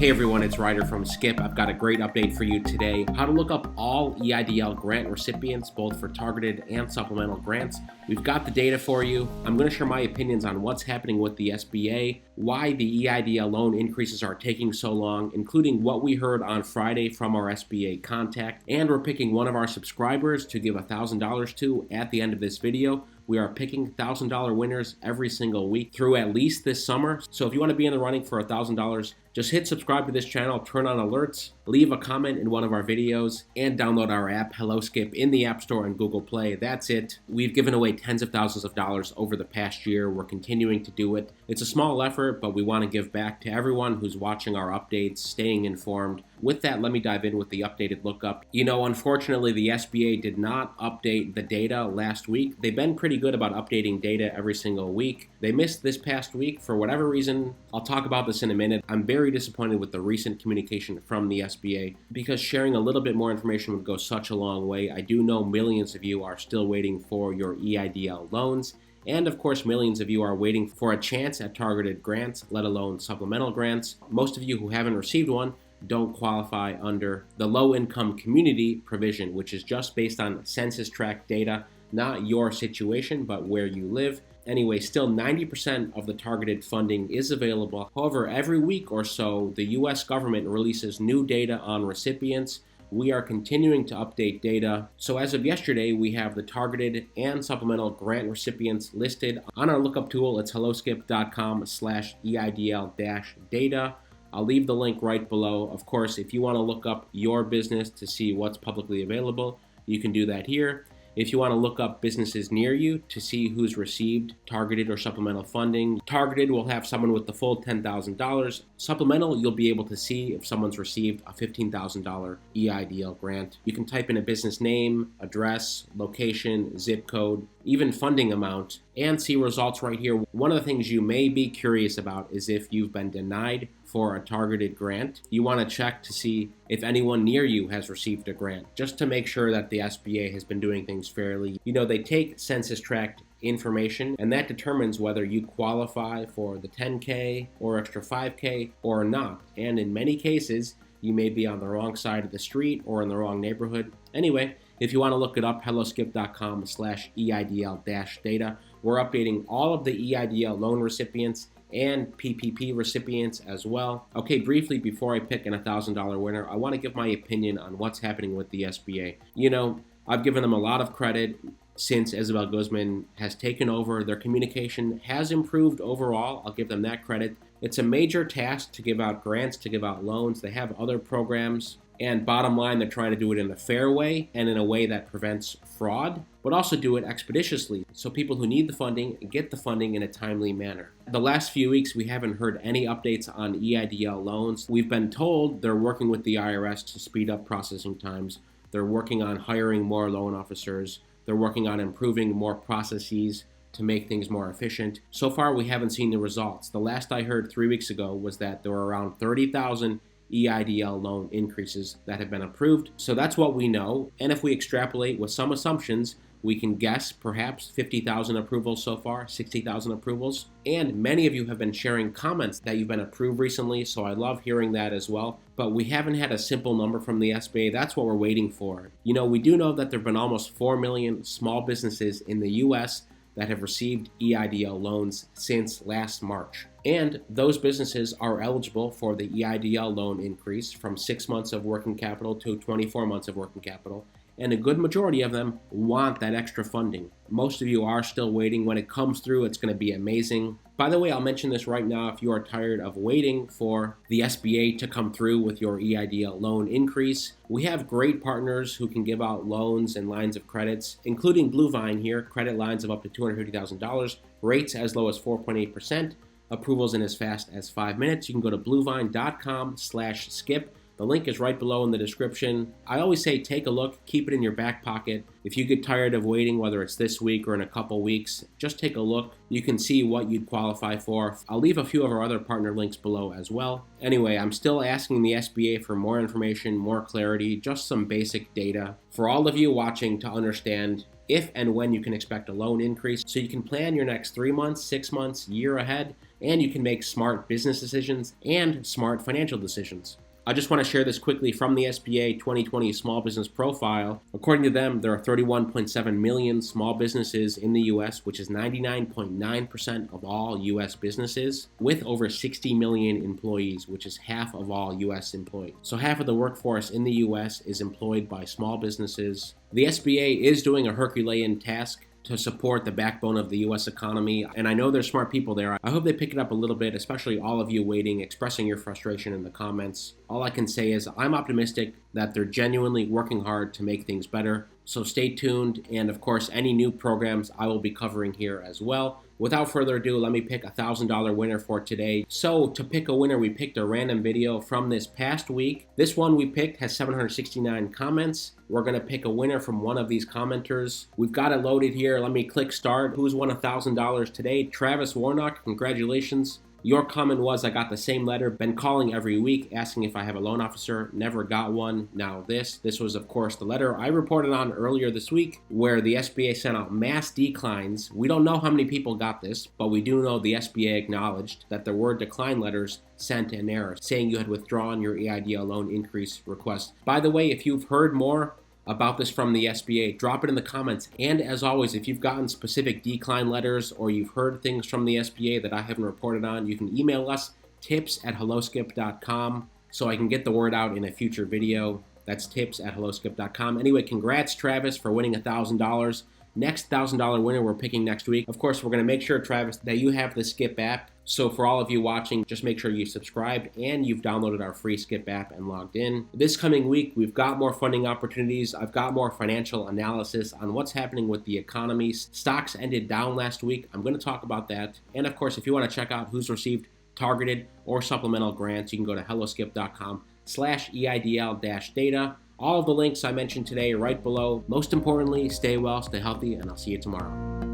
Hey everyone, it's Ryder from Skip. I've got a great update for you today. How to look up all EIDL grant recipients, both for targeted and supplemental grants. We've got the data for you. I'm going to share my opinions on what's happening with the SBA, why the EIDL loan increases are taking so long, including what we heard on Friday from our SBA contact, and we're picking one of our subscribers to give $1,000 to at the end of this video. We are picking $1,000 winners every single week through at least this summer. So if you want to be in the running for $1,000, just hit subscribe to this channel, turn on alerts, leave a comment in one of our videos, and download our app, Hello Skip, in the App Store and Google Play. That's it. We've given away tens of thousands of dollars over the past year. We're continuing to do it. It's a small effort, but we want to give back to everyone who's watching our updates, staying informed. With that, let me dive in with the updated lookup. Unfortunately, the SBA did not update the data last week. They've been pretty good about updating data every single week. They missed this past week for whatever reason. I'll talk about this in a minute. I'm very disappointed with the recent communication from the SBA because sharing a little bit more information would go such a long way. I do know millions of you are still waiting for your EIDL loans. And of course, millions of you are waiting for a chance at targeted grants, let alone supplemental grants. Most of you who haven't received one don't qualify under the low-income community provision, which is just based on census tract data, not your situation, but where you live. Anyway, still 90% of the targeted funding is available. However, every week or so, the U.S. government releases new data on recipients. We are continuing to update data. So as of yesterday, we have the targeted and supplemental grant recipients listed on our lookup tool. It's helloskip.com/EIDL-data. I'll leave the link right below. Of course, if you want to look up your business to see what's publicly available, you can do that here. If you want to look up businesses near you to see who's received targeted or supplemental funding, targeted will have someone with the full $10,000. Supplemental, you'll be able to see if someone's received a $15,000 EIDL grant. You can type in a business name, address, location, zip code, even funding amount, and see results right here. One of the things you may be curious about is if you've been denied for a targeted grant. You want to check to see if anyone near you has received a grant, just to make sure that the SBA has been doing things fairly. They take census tract information, and that determines whether you qualify for the 10K or extra 5K or not. And in many cases, you may be on the wrong side of the street or in the wrong neighborhood. Anyway, if you want to look it up, helloskip.com/EIDL-data. We're updating all of the EIDL loan recipients and PPP recipients as well. Okay, briefly, before I pick an $1,000 winner, I want to give my opinion on what's happening with the SBA. I've given them a lot of credit since Isabel Guzman has taken over. Their communication has improved overall. I'll give them that credit. It's a major task to give out grants, to give out loans. They have other programs. And bottom line, they're trying to do it in a fair way and in a way that prevents fraud, but also do it expeditiously so people who need the funding get the funding in a timely manner. The last few weeks, we haven't heard any updates on EIDL loans. We've been told they're working with the IRS to speed up processing times. They're working on hiring more loan officers. They're working on improving more processes to make things more efficient. So far, we haven't seen the results. The last I heard 3 weeks ago was that there were around 30,000 EIDL loan increases that have been approved. So that's what we know. And if we extrapolate with some assumptions, we can guess perhaps 50,000 approvals so far, 60,000 approvals. And many of you have been sharing comments that you've been approved recently, so I love hearing that as well. But we haven't had a simple number from the SBA. That's what we're waiting for. We do know that there have been almost 4 million small businesses in the U.S. that have received EIDL loans since last March. And those businesses are eligible for the EIDL loan increase from 6 months of working capital to 24 months of working capital. And a good majority of them want that extra funding. Most of you are still waiting. When it comes through, it's going to be amazing. By the way, I'll mention this right now. If you are tired of waiting for the SBA to come through with your EIDL loan increase, we have great partners who can give out loans and lines of credits, including BlueVine here, credit lines of up to $250,000, rates as low as 4.8%, approvals in as fast as 5 minutes. You can go to BlueVine.com/skip. The link is right below in the description. I always say take a look, keep it in your back pocket. If you get tired of waiting, whether it's this week or in a couple weeks, just take a look. You can see what you'd qualify for. I'll leave a few of our other partner links below as well. Anyway, I'm still asking the SBA for more information, more clarity, just some basic data for all of you watching to understand if and when you can expect a loan increase, so you can plan your next 3 months, 6 months, year ahead, and you can make smart business decisions and smart financial decisions. I just want to share this quickly from the SBA 2020 Small Business Profile. According to them, there are 31.7 million small businesses in the U.S., which is 99.9% of all U.S. businesses, with over 60 million employees, which is half of all U.S. employees. So half of the workforce in the U.S. is employed by small businesses. The SBA is doing a Herculean task to support the backbone of the U.S. economy, and I know there's smart people there. I hope they pick it up a little bit, especially all of you waiting, expressing your frustration in the comments. All I can say is I'm optimistic that they're genuinely working hard to make things better. So stay tuned, and of course, any new programs I will be covering here as well. Without further ado, let me pick a $1,000 winner for today. So to pick a winner, we picked a random video from this past week. This one we picked has 769 comments. We're going to pick a winner from one of these commenters. We've got it loaded here. Let me click start. Who's won $1,000 today? Travis Warnock, congratulations. Your comment was, I got the same letter, been calling every week, asking if I have a loan officer, never got one. Now this was of course the letter I reported on earlier this week, where the SBA sent out mass declines. We don't know how many people got this, but we do know the SBA acknowledged that there were decline letters sent in error, saying you had withdrawn your EIDL loan increase request. By the way, if you've heard more about this from the SBA, drop it in the comments. And as always, if you've gotten specific decline letters or you've heard things from the SBA that I haven't reported on, you can email us, tips@helloskip.com, so I can get the word out in a future video. That's tips@helloskip.com. Anyway, congrats, Travis, for winning $1,000. Next $1,000 winner we're picking next week. Of course, we're going to make sure, Travis, that you have the Skip app. So for all of you watching, just make sure you've subscribed and you've downloaded our free Skip app and logged in. This coming week, we've got more funding opportunities. I've got more financial analysis on what's happening with the economy. Stocks ended down last week. I'm going to talk about that. And of course, if you want to check out who's received targeted or supplemental grants, you can go to helloskip.com/EIDL-data. All of the links I mentioned today are right below. Most importantly, stay well, stay healthy, and I'll see you tomorrow.